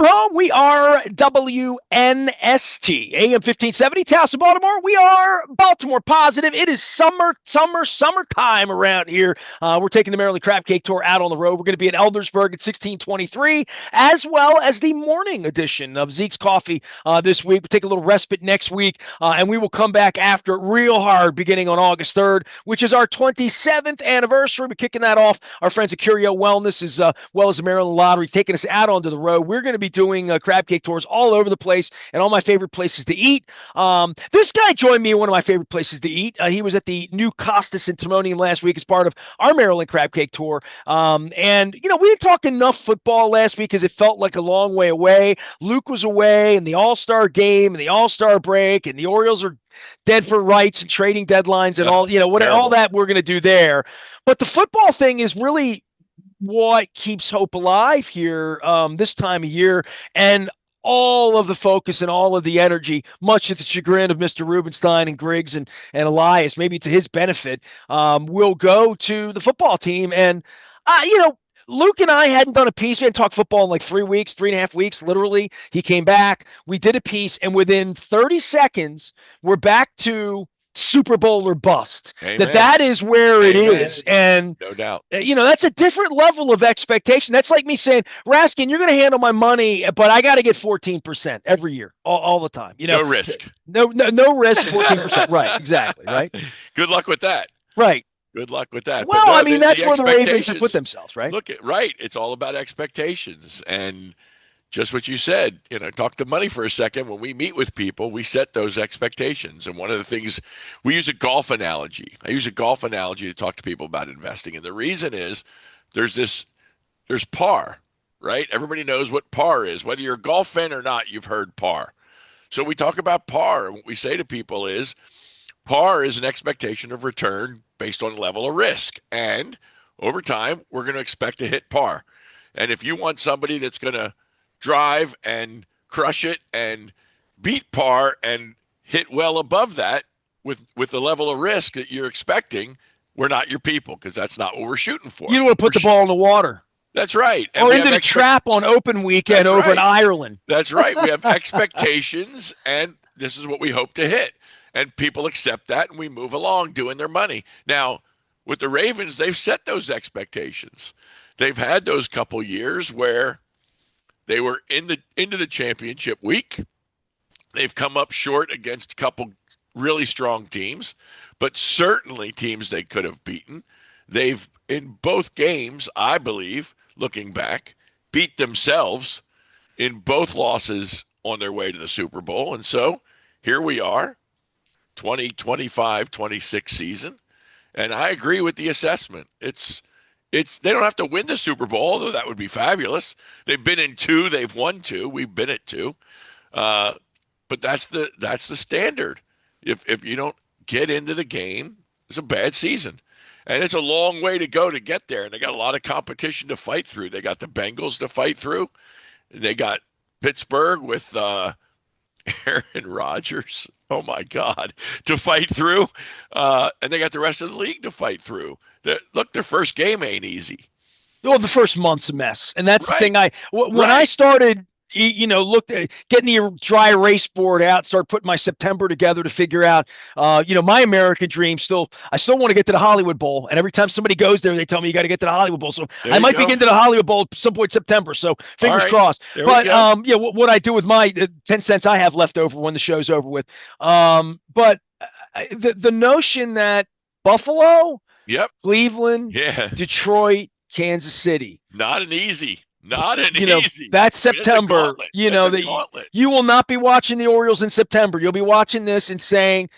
you home. We are WNST, AM 1570, Towson, Baltimore. We are Baltimore positive. It is summertime around here. We're taking the Maryland Crab Cake Tour out on the road. We're going to be in Eldersburg at 1623, as well as the morning edition of Zeke's Coffee this week. We'll take a little respite next week, and we will come back after it real hard beginning on August 3rd, which is our 27th anniversary. We're kicking that off. Our friends at Curio Wellness, as well as the Maryland Lottery, taking us out onto the road. We're going to be doing crab cake tours all over the place and all my favorite places to eat. This guy joined me in one of my favorite places to eat. He was at the new Costas in Timonium last week as part of our Maryland Crab Cake Tour. And, you know, we didn't talk enough football last week because it felt like a long way away. Luke was away, and the All-Star game and the All-Star break, and the Orioles are dead for rights and trading deadlines and all, you know, what all that we're going to do there. But the football thing is really what keeps hope alive here this time of year, and all of the focus and all of the energy, much to the chagrin of Mr. Rubenstein and Griggs and Elias, maybe to his benefit, will go to the football team. And, you know, Luke and I hadn't done a piece. We hadn't talked football in like 3.5 weeks, literally. He came back. We did a piece, and within 30 seconds, we're back to Super Bowl or bust. Amen. That is where it is. And no doubt, you know, that's a different level of expectation. That's like me saying, Raskin, you're going to handle my money, but I got to get 14% every year, all the time. You know, no risk, no risk, 14%. Right, exactly. Right. Good luck with that. Right. Good luck with that. Well, no, I mean, that's where the Ravens have put themselves, right? Right. It's all about expectations. And just what you said, you know, talk to money for a second. When we meet with people, we set those expectations. And one of the things, we use a golf analogy. I use a golf analogy to talk to people about investing. And the reason is there's par, right? Everybody knows what par is. Whether you're a golf fan or not, you've heard par. So we talk about par. And what we say to people is par is an expectation of return based on level of risk. And over time, we're going to expect to hit par. And if you want somebody that's going to drive and crush it and beat par and hit well above that with the level of risk that you're expecting, we're not your people, because that's not what we're shooting for. You don't want to put the ball in the water. That's right. And or into the trap on open weekend over in Ireland. That's right. We have expectations, and this is what we hope to hit. And people accept that, and we move along doing their money. Now, with the Ravens, they've set those expectations. They've had those couple years where they were into the championship week. They've come up short against a couple really strong teams, but certainly teams they could have beaten. They've, in both games, I believe, looking back, beat themselves in both losses on their way to the Super Bowl. And so here we are, 2025-26 season. And I agree with the assessment. They don't have to win the Super Bowl, although that would be fabulous. They've been in 2, they've won 2, we've been at 2. But that's the standard. If you don't get into the game, it's a bad season. And it's a long way to go to get there. And they got a lot of competition to fight through. They got the Bengals to fight through. They got Pittsburgh with Aaron Rodgers. Oh, my God, to fight through. And they got the rest of the league to fight through. Look, their first game ain't easy. Well, the first month's a mess. And that's right. the thing. When I started, you know, looked at getting the dry erase board out, start putting my September together to figure out, you know, my American dream I still want to get to the Hollywood Bowl. And every time somebody goes there, they tell me you got to get to the Hollywood Bowl. So I might be getting to the Hollywood Bowl at some point in September. So fingers crossed. But yeah, what I do with my 10 cents I have left over when the show's over with. But the notion that Buffalo, Cleveland, Detroit, Kansas City, not an easy. That's September. You know, you will not be watching the Orioles in September. You'll be watching this and saying,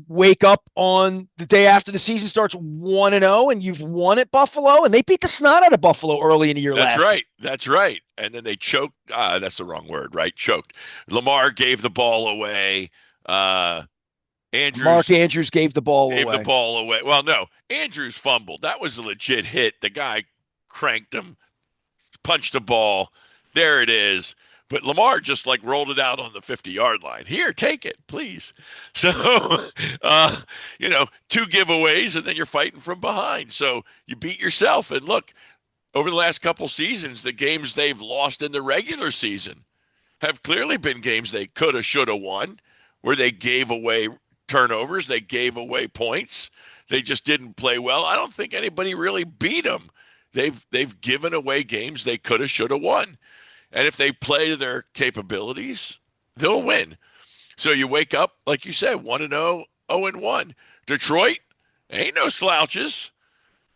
wake up on the day after the season starts 1-0 and you've won at Buffalo. And they beat the snot out of Buffalo early in the year last year. That's right. And then they choked. That's the wrong word, right? Choked. Lamar gave the ball away. Mark Andrews gave the ball away. Well, no. Andrews fumbled. That was a legit hit. The guy cranked him. Punched the ball. There it is. But Lamar just like rolled it out on the 50-yard line. Here, take it, please. So, you know, 2 giveaways, and then you're fighting from behind. So you beat yourself. And look, over the last couple seasons, the games they've lost in the regular season have clearly been games they could have, should have won, where they gave away turnovers, they gave away points, they just didn't play well. I don't think anybody really beat them. They've given away games they could have, should have won, and if they play to their capabilities, they'll win. So you wake up, like you said, 1-0, 0-1. Detroit ain't no slouches.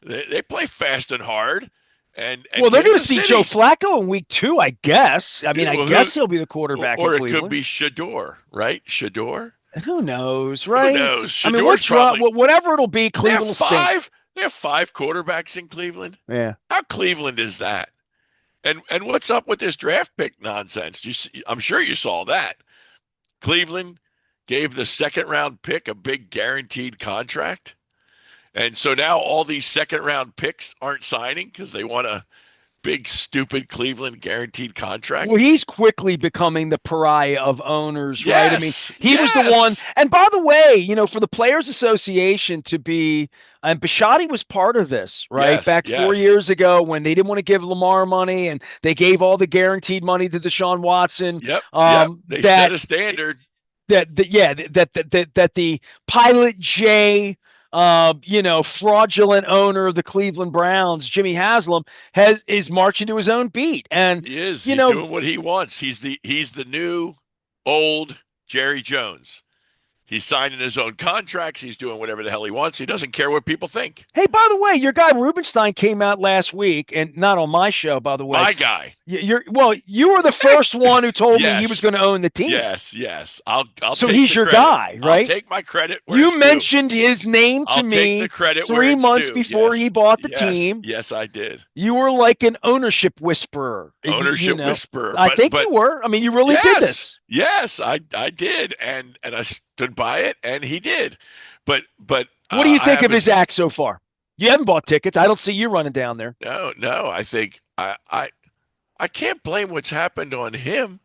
They play fast and hard. And Well, they're going to Kansas see City, Joe Flacco in week 2, I guess. I mean, I well, guess he'll be the quarterback in or it could Cleveland. be Shador, right? Shador. Who knows, Who right? knows? I mean, Shador's probably. whatever it'll be, They have Cleveland will stink. five. They have five quarterbacks in Cleveland. Yeah. How Cleveland is that? And what's up with this draft pick nonsense? I'm sure you saw that. Cleveland gave the second round pick a big guaranteed contract. And so now all these second round picks aren't signing because they want a big, stupid Cleveland guaranteed contract. Well, he's quickly becoming the pariah of owners, right? I mean, Yes. he was the one. And by the way, for the Players Association to be, and Bisciotti was part of this, right? Yes, Back 4 yes. years ago when they didn't want to give Lamar money and they gave all the guaranteed money to Deshaun Watson. Yep. They that set a standard. that the Pilot J, fraudulent owner of the Cleveland Browns, Jimmy Haslam, is marching to his own beat, and He is. He's doing what he wants. He's the new old Jerry Jones. He's signing his own contracts. He's doing whatever the hell he wants. He doesn't care what people think. Hey, by the way, your guy Rubenstein came out last week, and not on my show, by the way. My guy. You were the first one who told me he was going to own the team. Yes. I'll so take he's the your credit. guy, right? I'll take my credit. You mentioned his name to I'll me take the credit 3 months before he bought the team. Yes, I did. You were like an ownership whisperer. Whisperer. I think you were. I mean, you really did this. Yes, I did, and I stood by it, and he did. But what do you think of his act so far? You haven't bought tickets. I don't see you running down there. No. I think I can't blame what's happened on him.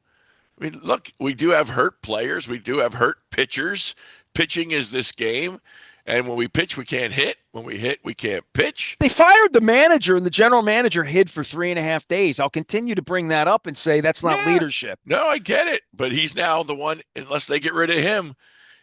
I mean, look, we do have hurt players. We do have hurt pitchers. Pitching is this game. And when we pitch, we can't hit. When we hit, we can't pitch. They fired the manager, and the general manager hid for 3.5 days. I'll continue to bring that up and say that's not leadership. No, I get it. But he's now the one, unless they get rid of him,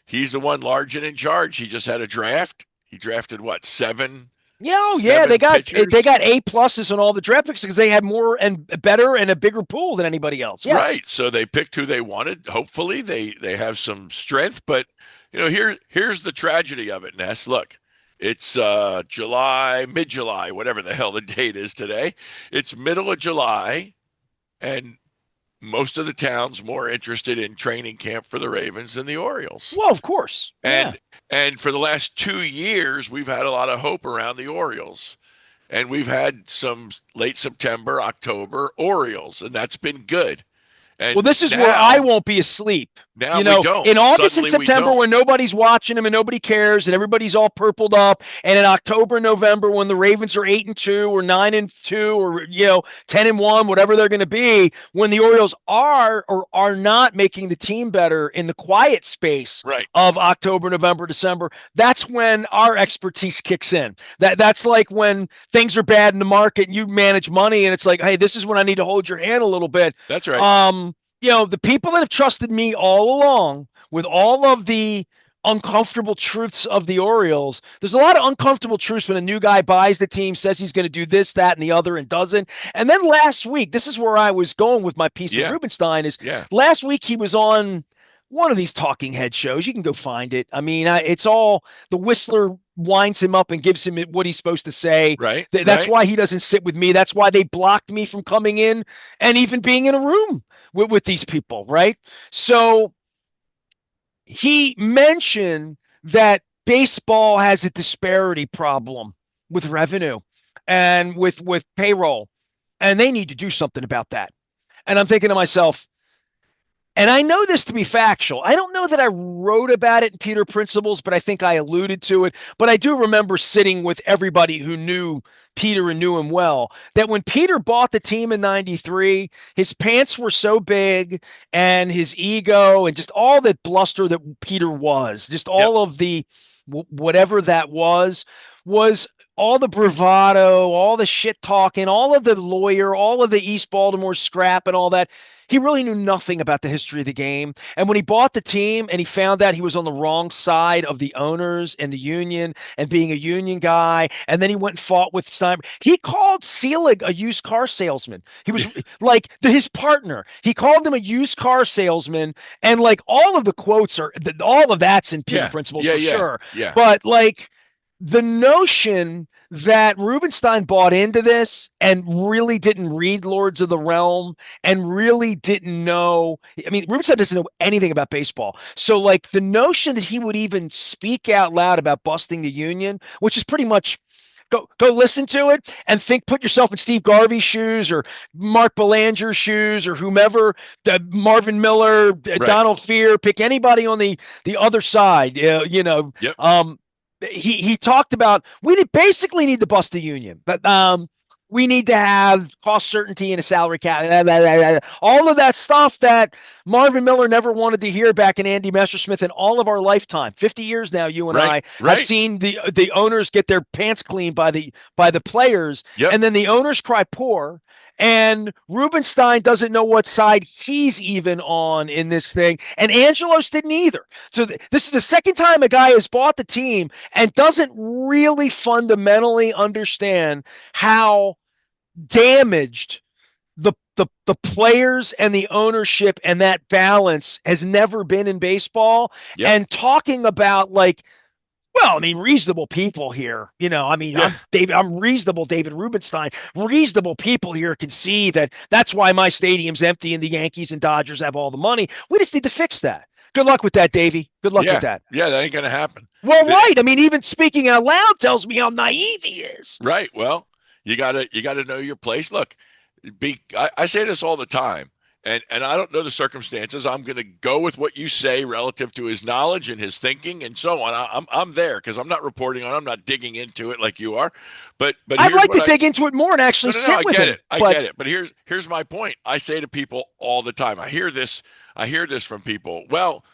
he's the one large and in charge. He just had a draft. He drafted, what, 7? They got pitchers? A+ on all the draft picks because they had more and better and a bigger pool than anybody else. Yes. Right. So they picked who they wanted. Hopefully they have some strength. But here's the tragedy of it, Ness. Look, it's July, mid-July, whatever the hell the date is today. It's middle of July, and most of the town's more interested in training camp for the Ravens than the Orioles. Well, of course. And for the last 2 years, we've had a lot of hope around the Orioles. And we've had some late September, October Orioles, and that's been good. And this is where I won't be asleep. Now we don't. In August Suddenly and September, when nobody's watching them and nobody cares and everybody's all purpled up, and in October and November, when the Ravens are 8-2 or 9-2 or 10-1, whatever they're going to be, when the Orioles are or are not making the team better in the quiet space of October, November, December, that's when our expertise kicks in. That's like when things are bad in the market and you manage money, and it's like, hey, this is when I need to hold your hand a little bit. That's right. The people that have trusted me all along with all of the uncomfortable truths of the Orioles, there's a lot of uncomfortable truths when a new guy buys the team, says he's going to do this, that, and the other, and doesn't. And then last week, this is where I was going with my piece with Rubenstein, last week he was on one of these talking head shows. You can go find it. I mean, it's all the Whistler winds him up and gives him what he's supposed to say. Right. That's why he doesn't sit with me. That's why they blocked me from coming in and even being in a room with these people. Right. So he mentioned that baseball has a disparity problem with revenue and with payroll, and they need to do something about that. And I'm thinking to myself, and I know this to be factual. I don't know that I wrote about it in Peter Principles, but I think I alluded to it. But I do remember sitting with everybody who knew Peter and knew him well, that when Peter bought the team in 93, his pants were so big and his ego and just all that bluster that Peter was, just all of the whatever that was all the bravado, all the shit talking, all of the lawyer, all of the East Baltimore scrap and all that. He really knew nothing about the history of the game. And when he bought the team and he found out he was on the wrong side of the owners and the union and being a union guy, and then he went and fought with Stein. He called Selig a used car salesman. He was like his partner. He called him a used car salesman. And like all of the quotes are, all of that's in Pity Yeah, Principles yeah, for yeah, sure. yeah. But like, the notion that Rubenstein bought into this and really didn't read Lords of the Realm and really didn't know. I mean, Rubenstein doesn't know anything about baseball. So, like, the notion that he would even speak out loud about busting the union, which is pretty much. Go listen to it and think, put yourself in Steve Garvey's shoes or Mark Belanger's shoes or whomever, Marvin Miller, Right. Donald Fear, pick anybody on the other side. Yep. He talked about basically need to bust the union, but we need to have cost certainty and a salary cap, all of that stuff that Marvin Miller never wanted to hear back in Andy Messersmith in all of our lifetime. 50 years now, you and Right. I have Right. seen the owners get their pants cleaned by the players, Yep. and then the owners cry poor. And Rubenstein doesn't know what side he's even on in this thing. And Angelos didn't either. So this is the second time a guy has bought the team and doesn't really fundamentally understand how damaged the players and the ownership and that balance has never been in baseball. Yep. And talking about like, well, I mean, reasonable people here. I mean, Yeah. I'm reasonable, David Rubenstein. Reasonable people here can see that that's why my stadium's empty and the Yankees and Dodgers have all the money. We just need to fix that. Good luck with that, Davey. Good luck with Yeah. that. Yeah. That ain't gonna happen. Well, right. I mean, even speaking out loud tells me how naive he is. Right. Well, you gotta know your place. Look, I say this all the time, and I don't know the circumstances. I'm gonna go with what you say relative to his knowledge and his thinking and so on. I'm there because I'm not reporting on. I'm not digging into it like you are. But I'd here's like what to dig into it more and no, actually no, no. sit I with get him. it. I But get it. But here's my point. I say to people all the time. I hear this. I hear this from people. Well,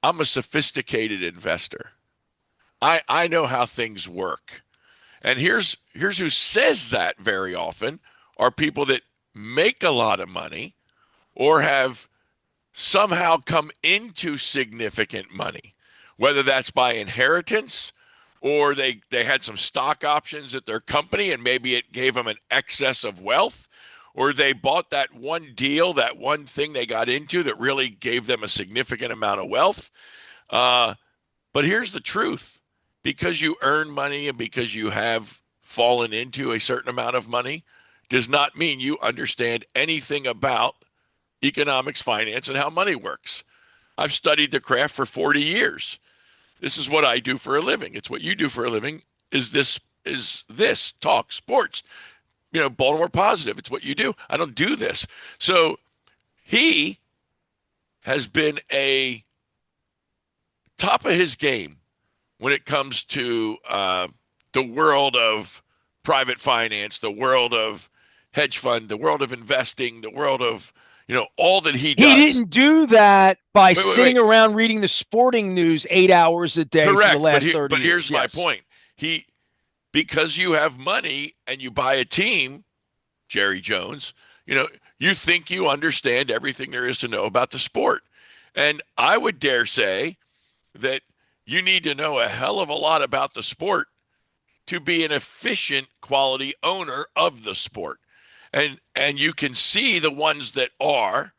I'm a sophisticated investor. I know how things work. And here's who says that very often are people that make a lot of money or have somehow come into significant money, whether that's by inheritance or they had some stock options at their company and maybe it gave them an excess of wealth, or they bought that one deal, that one thing they got into that really gave them a significant amount of wealth. Uh, but here's the truth, because you earn money and because you have fallen into a certain amount of money does not mean you understand anything about economics, finance, and how money works. I've studied the craft for 40 years. This is what I do for a living. It's what you do for a living. Is this talk sports? Baltimore Positive. It's what you do. I don't do this. So he has been a top of his game when it comes to the world of private finance, the world of hedge fund, the world of investing, the world of all that he he does. didn't do that by Wait, wait, sitting wait. around reading the sporting news 8 hours a day for the Correct, last 30 but years. here's my Yes. point. He Because you have money and you buy a team, Jerry Jones, you think you understand everything there is to know about the sport. And I would dare say that you need to know a hell of a lot about the sport to be an efficient quality owner of the sport. And you can see the ones that are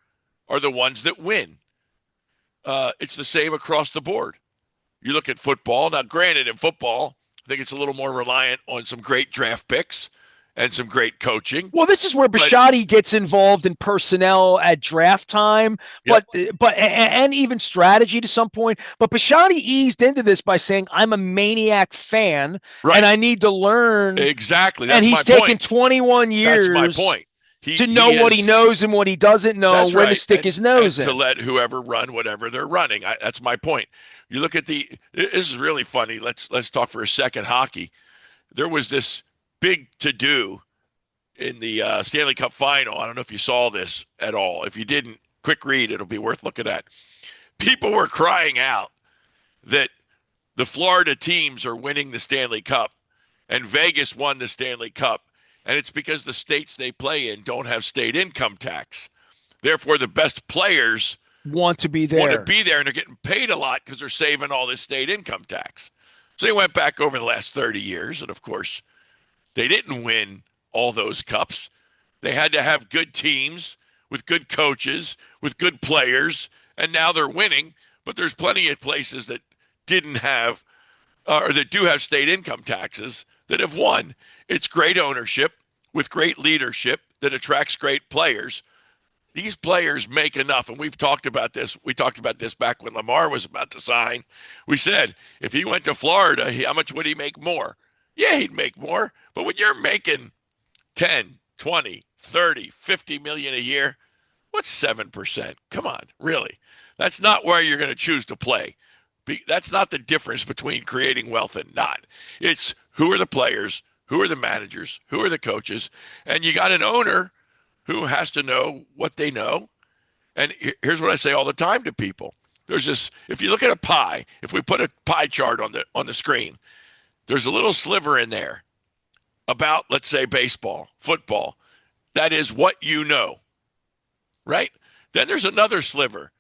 the ones that win. It's the same across the board. You look at football. Now, granted, in football, I think it's a little more reliant on some great draft picks and some great coaching. Well, this is where But Bisciotti gets involved in personnel at draft time, yep, and even strategy to some point. But Bisciotti eased into this by saying, "I'm a maniac fan, and right, I need to learn." exactly. And That's my he's taken point. 21 That's my years point. He to know he what he has. knows and what he doesn't know, That's and where to right, stick his nose and to in. let whoever run whatever they're running. That's my point. You look at This is really funny. Let's talk for a second hockey. There was this big to do in the Stanley Cup final. I don't know if you saw this at all. If you didn't, quick read. It'll be worth looking at. People were crying out that the Florida teams are winning the Stanley Cup and Vegas won the Stanley Cup. And it's because the states they play in don't have state income tax. Therefore, the best players Want to be want to there. be there, and they're getting paid a lot because they're saving all this state income tax. So they went back over the last 30 years, and of course, they didn't win all those cups. They had to have good teams with good coaches, with good players, and now they're winning. But there's plenty of places that didn't have, or that do have state income taxes that have won. It's great ownership with great leadership that attracts great players. These players make enough, and we've talked about this. We talked about this back when Lamar was about to sign. We said if he went to Florida, how much would he make more? Yeah, he'd make more. But when you're making 10, 20, 30, 50 million a year, what's 7%? Come on, really. That's not where you're going to choose to play. That's not the difference between creating wealth and not. It's who are the players, who are the managers, who are the coaches, and you got an owner who has to know what they know. And here's what I say all the time to people. There's this, if you look at a pie, if we put a pie chart on the screen, there's a little sliver in there about, let's say, baseball, football. That is what you know, right? Then there's another sliver.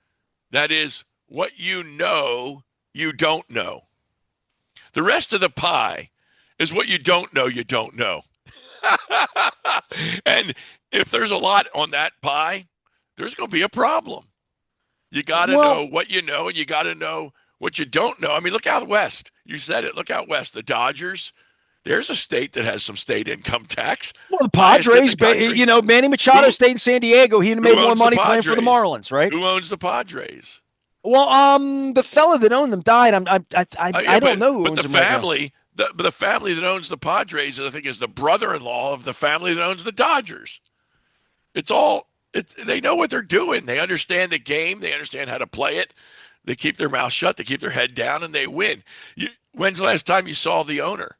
That is what you know you don't know. The rest of the pie is what you don't know you don't know. And if there's a lot on that pie, there's going to be a problem. You got to know what you know, and you got to know what you don't know. I mean, look out west. You said it. Look out west. The Dodgers, there's a state that has some state income tax. Well, the Padres, Manny Machado stayed in San Diego. He'd made more money playing for the Marlins, right? Who owns the Padres? Well, the fella that owned them died. I don't know who owns them. But the family that owns the Padres, I think, is the brother-in-law of the family that owns the Dodgers. They know what they're doing. They understand the game. They understand how to play it. They keep their mouth shut. They keep their head down, and they win. When's the last time you saw the owner?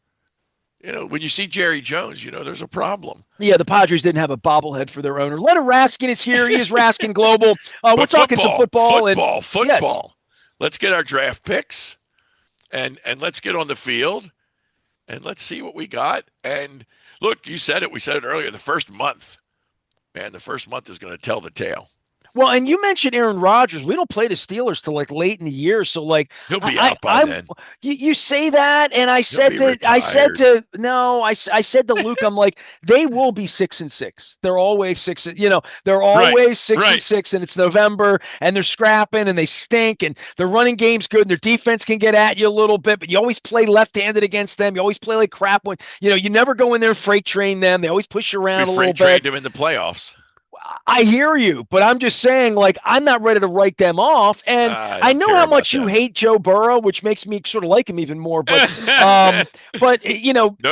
When you see Jerry Jones, there's a problem. Yeah, the Padres didn't have a bobblehead for their owner. Leonard Raskin is here. He is Raskin Global. We're talking some football. Football. Yes. Let's get our draft picks, and let's get on the field, and let's see what we got. And look, you said it. We said it earlier. The first month is going to tell the tale. Well, and you mentioned Aaron Rodgers. We don't play the Steelers till late in the year, so he'll be out by then. You say that, and I said to Luke, I'm like, they will be 6-6. They're always 6. They're always 6-6, and it's November, and they're scrapping, and they stink, and their running game's good, and their defense can get at you a little bit, but you always play left-handed against them. You always play like crap when you never go in there and freight train them. They always push you around a little bit. Freight trained them in the playoffs. I hear you, but I'm just saying, I'm not ready to write them off. And I know how much you hate Joe Burrow, which makes me sort of like him even more. But, no,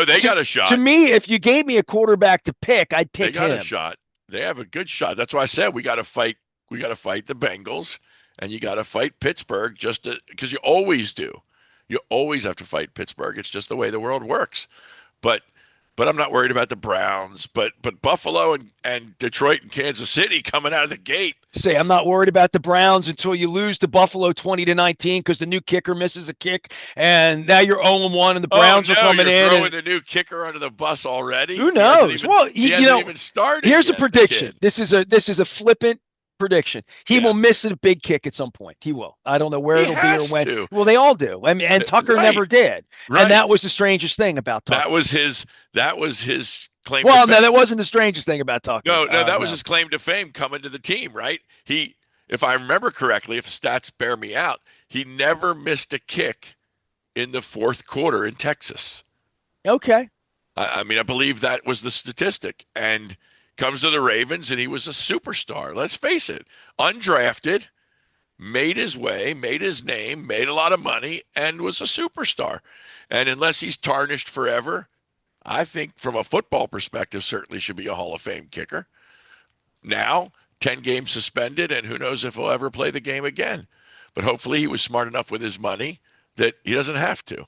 they got a shot. To me, if you gave me a quarterback to pick, I'd pick him. They got a shot. They have a good shot. That's why I said we got to fight. We got to fight the Bengals, and you got to fight Pittsburgh because you always do. You always have to fight Pittsburgh. It's just the way the world works. But I'm not worried about the Browns. But Buffalo and Detroit and Kansas City coming out of the gate. Say, I'm not worried about the Browns until you lose to Buffalo 20-19 because the new kicker misses a kick, and now you're 0-1, and the Browns are coming in. Throwing the new kicker under the bus already. Who knows? He hasn't even started. Here's yet, a prediction. This is a flippant prediction. He will miss a big kick at some point. He will. I don't know where it'll be or when. To. Well, they all do. I mean, and Tucker never did. Right. And that was the strangest thing about Tucker. That was his claim. Well, no, that wasn't the strangest thing about Tucker. No, that was his claim to fame coming to the team, right? He, if I remember correctly, if the stats bear me out, he never missed a kick in the fourth quarter in Texas. Okay. I mean, I believe that was the statistic. And comes to the Ravens, and he was a superstar. Let's face it. Undrafted, made his way, made his name, made a lot of money, and was a superstar. And unless he's tarnished forever, I think from a football perspective, certainly should be a Hall of Fame kicker. Now, 10 games suspended, and who knows if he'll ever play the game again. But hopefully he was smart enough with his money that he doesn't have to.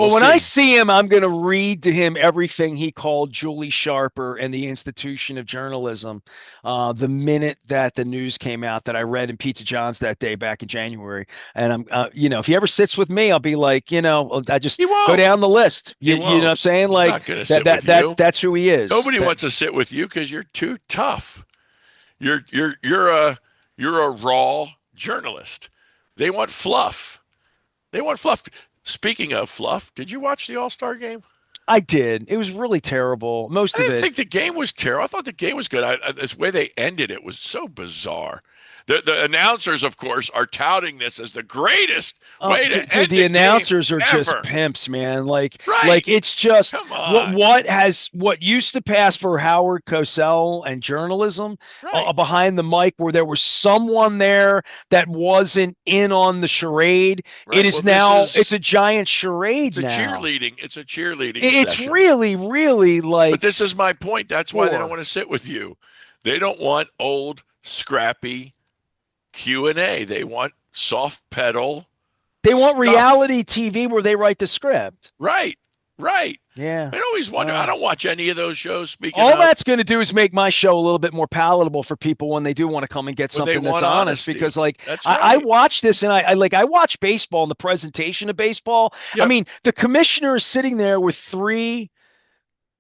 Well, We'll when I see. see him, I'm going to read to him everything he called Julie Sharper and the institution of journalism. The minute that the news came out that I read in Pizza John's that day back in January, and if he ever sits with me, I'll be like, I just He go won't. down the list. He You know what I'm won't. saying? He's Like not going to that sit that with that you. that's who he is. Nobody That wants to sit with you because you're too tough. You're a raw journalist. They want fluff. They want fluff. Speaking of fluff, did you watch the All-Star game? I did. It was really terrible. I Most of didn't it. think the game was terrible. I thought the game was good. This way they ended it was so bizarre. The announcers, of course, are touting this as the greatest Oh, way to dude, end the a game announcers are just ever. pimps, man. Like Right. it's just Come on. what used to pass for Howard Cosell and journalism Right. behind the mic, where there was someone there that wasn't in on the charade. It Right. Well, is this now it's is a giant charade it's a now. cheerleading. It's a cheerleading It's session. really, really But like this is my point. That's why they don't poor. want to sit with you. They don't want old, scrappy Q&A. They want soft pedal They want stuff. reality TV where they write the script. Right. Right. Yeah. I always wonder. I Well. don't watch any of those shows. Speaking All of, that's going to do is make my show a little bit more palatable for people when they do want to come and get when they something that's want honest. honesty. Because like That's I right. watch this and I watch baseball and the presentation of baseball. I Yep. mean, the commissioner is sitting there with three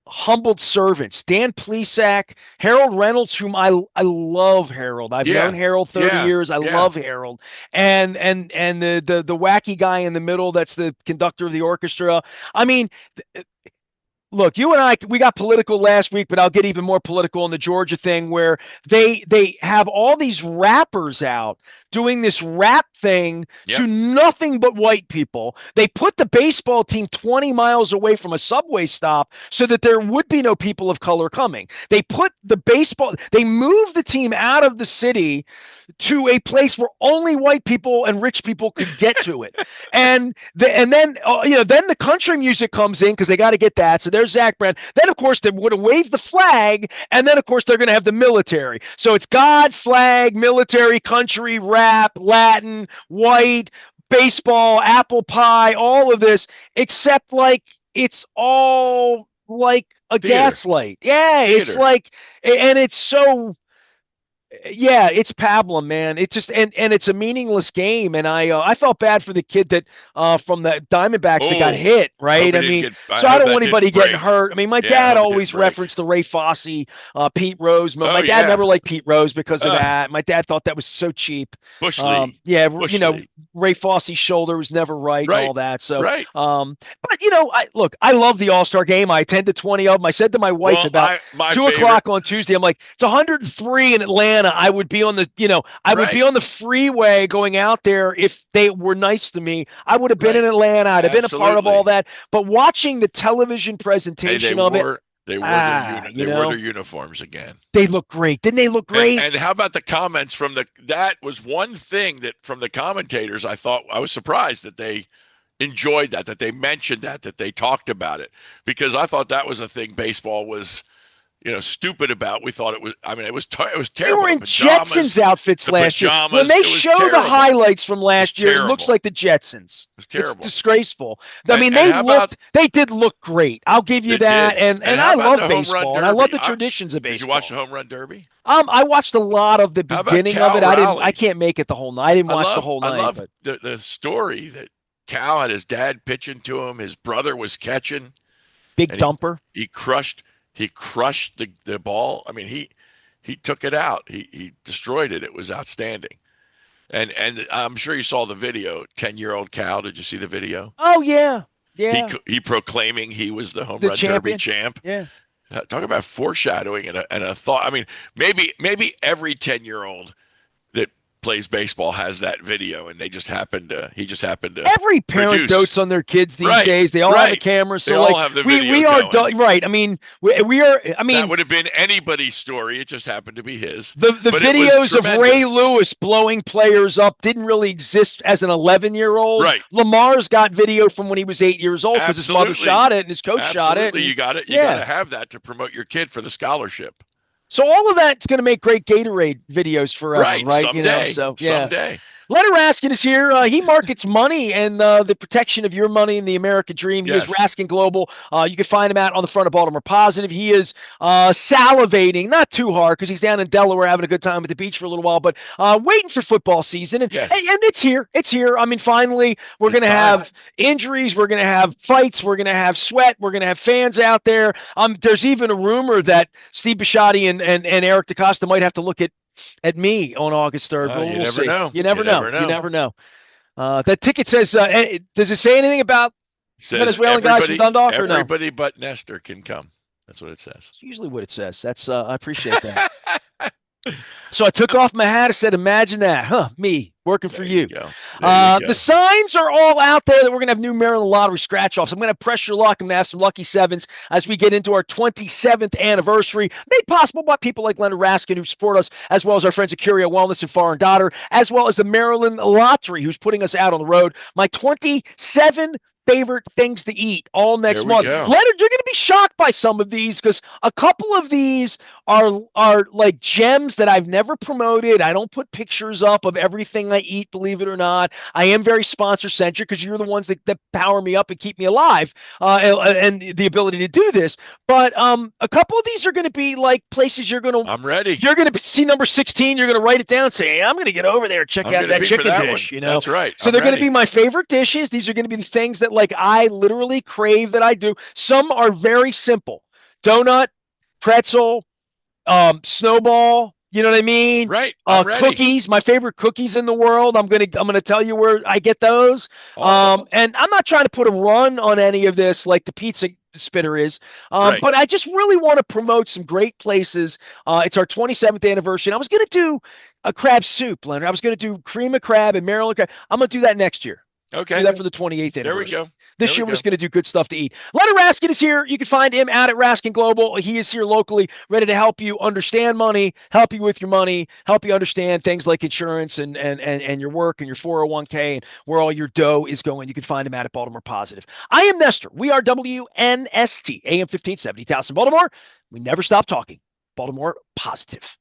humbled servants: Dan Plesac, Harold Reynolds, whom I love Harold. I've known Yeah. Harold 30 Yeah. years. I Yeah. love Harold. And the wacky guy in the middle that's the conductor of the orchestra. I mean, look, you and I, we got political last week, but I'll get even more political in the Georgia thing, where they have all these rappers out doing this rap thing Yep. to nothing but white people. They put the baseball team 20 miles away from a subway stop so that there would be no people of color coming. They moved the team out of the city to a place where only white people and rich people could get to it. And then the country music comes in because they got to get that. So there's Zach Brown. Then of course they would have waved the flag, and then of course they're going to have the military. So it's God, flag, military, country, rap, Latin, white, baseball, apple pie, all of this, except like it's all like a Theater. gaslight. Yeah, it's Theater. like, and it's so, yeah, it's pablum, man. It just and it's a meaningless game, and I felt bad for the kid that from the Diamondbacks that got Oh, hit. I hope Right? he I didn't mean, get. I so I hope don't that want anybody didn't getting break. hurt. I mean, my Yeah, I dad hope it didn't always break. referenced the Ray Fosse, Pete Rose. Oh My dad never yeah. liked Pete Rose because of Uh, that. My dad thought that was so cheap. Bush League. Yeah, Bush League. Ray Fosse's shoulder was never right and Right. all that. So, Right. but I love the All Star game. I attended 20 of them. I said to my wife Well, about my 2 o'clock favorite. on Tuesday, I'm like, it's 103 in Atlanta. I would be on I would be Right. on the freeway going out there if they were nice to me. I would have been in Right. Atlanta. I'd have been a part of all Absolutely. that. But watching the television Hey, presentation of it, they wore their you they wore their know, uniforms again. they look great. Didn't they look great? And how about the comments from that was one thing that from the commentators I was surprised that they enjoyed that they mentioned that they talked about it, because I thought that was a thing baseball was stupid about. We thought it was. I mean, it was They were terrible. The in pajamas, Jetsons outfits the last year. When pajamas. they It was show the terrible. highlights from It was last year, it looks terrible. like the Jetsons. It was It's terrible. disgraceful. I mean, And how about they did look great. I'll give you they that. did? And And how I about love the home run baseball, and I love derby? the traditions of Did you watch baseball. the home run derby? I watched a lot of the How about beginning of Cal it. I Raleigh? can't make it the whole night. I didn't watch the whole I night, love but the story that Cal had his dad pitching to him. His brother was catching, big and dumper. he crushed the ball. I mean, he took it out. He destroyed it. It was outstanding. And I'm sure you saw the video. 10-year-old Cal. Did you see the video? Oh yeah, He yeah. he proclaiming he was the home The run derby champion. champ. Yeah. Talk about foreshadowing and a thought. I mean, maybe every 10-year-old that plays baseball has that video, and he just happened to Every parent produce. dotes on their kids these Right, days. They all have a right. camera, They so all like have the we video are going. right. I mean, we are. I That mean, would have been anybody's story. It just happened to be his. the But it was videos of Ray tremendous. Lewis blowing players up didn't really exist as an 11-year-old. Right. Lamar's got video from when he was 8 years old because his mother Absolutely. shot it and his coach shot it. Absolutely, And, you got it. You yeah. got to have that to promote your kid for the scholarship. So all of that's going to make great Gatorade videos forever, right? Someday. So yeah. Someday. Leonard Raskin is here. He markets money and the protection of your money and the American dream. He is Yes. Raskin Global. You can find him out on the front of Baltimore Positive. He is salivating, not too hard because he's down in Delaware having a good time at the beach for a little while, but waiting for football season. And, Yes. and it's here. It's here. I mean, finally, we're going to have injuries. We're going to have fights. We're going to have sweat. We're going to have fans out there. There's even a rumor that Steve Bisciotti and Eric DaCosta might have to look at me on August 3rd. But You we'll never see. know. You never know. You never know. That ticket says, does it say anything about Venezuelan guys from Dundalk or no? Everybody but Nestor can come. That's what it says. That's usually what it says. That's I appreciate that. So I took off my hat and said, imagine that. Huh, me working for you. The signs are all out there that we're going to have new Maryland Lottery scratch-offs. I'm going to press your luck. I'm going to have some lucky sevens as we get into our 27th anniversary, made possible by people like Leonard Raskin who support us, as well as our friends at Curio Wellness and Foreign Daughter, as well as the Maryland Lottery who's putting us out on the road. My 27 favorite things to eat all next month. Go. Leonard, you're going to be shocked by some of these because a couple of these are like gems that I've never promoted. I don't put pictures up of everything I eat, believe it or not. I am very sponsor centric because you're the ones that power me up and keep me alive and the ability to do this. But a couple of these are going to be like places I'm ready. You're going to see number 16. You're going to write it down and say, hey, I'm going to get over there and check out that chicken dish. You know, that's right. So they're going to be my favorite dishes. These are going to be the things that like I literally crave that I do. Some are very simple: donut, pretzel, snowball. You know what I mean? Right. Cookies, my favorite cookies in the world. I'm gonna tell you where I get those. Awesome. And I'm not trying to put a run on any of this like the pizza spitter is. But I just really want to promote some great places. It's our 27th anniversary. And I was gonna do a crab soup, Leonard. I was gonna do cream of crab and Maryland crab. I'm gonna do that next year. Okay. Do that for the 28th anniversary. There we go. This year, we're just going to do good stuff to eat. Leonard Raskin is here. You can find him out at Raskin Global. He is here locally, ready to help you understand money, help you with your money, help you understand things like insurance and your work and your 401k and where all your dough is going. You can find him out at Baltimore Positive. I am Nestor. We are WNST, AM 1570, Towson, Baltimore. We never stop talking. Baltimore Positive.